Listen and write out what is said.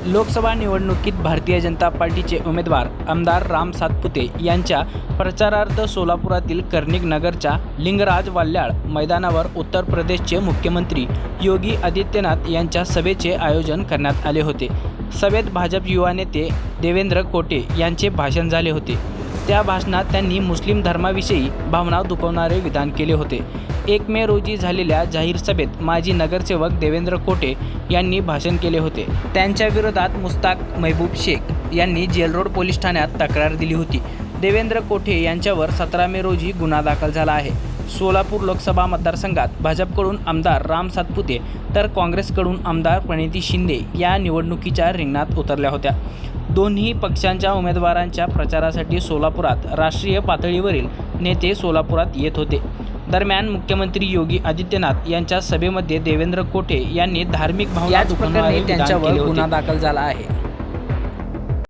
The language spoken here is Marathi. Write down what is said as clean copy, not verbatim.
लोकसभा निवडणुकीत भारतीय जनता पार्टीचे उमेदवार आमदार राम सातपुते यांच्या प्रचारार्थ सोलापुरातील कर्णिक नगरच्या लिंगराज वाल्याळ मैदानावर उत्तर प्रदेशचे मुख्यमंत्री योगी आदित्यनाथ यांच्या सभेचे आयोजन करण्यात आले होते। सभेत भाजप युवा नेते देवेंद्र कोटे यांचे भाषण झाले होते। त्या भाषणात त्यांनी मुस्लिम धर्माविषयी भावना दुखवणारे विधान केले होते। 1 मे रोजी झालेल्या जाहीर सभेत माजी नगरसेवक देवेंद्र कोटे यांनी भाषण केले होते। त्यांच्या विरोधात मुस्ताक महबूब शेख यांनी जेलरोड पोलीस ठाण्यात तक्रार दिली होती। देवेंद्र कोटे यांच्यावर 17 मे रोजी गुन्हा दाखल झाला आहे। सोलापूर लोकसभा मतदारसंघात भाजपकडून आमदार राम सातपुते तर काँग्रेसकडून आमदार प्रणिती शिंदे या निवडणुकीच्या रिंगणात उतरल्या होत्या। दोन्ही पक्षांच्या उमेदवारांच्या प्रचारासाठी सोलापुरात राष्ट्रीय पातळीवरील नेते सोलापुरात येत होते। दरम्यान मुख्यमंत्री योगी आदित्यनाथ यांच्या सभेमध्ये देवेंद्र कोटे यांनी धार्मिक भावना दुखवणारे त्यांच्यावर गुन्हा दाखल झाला आहे।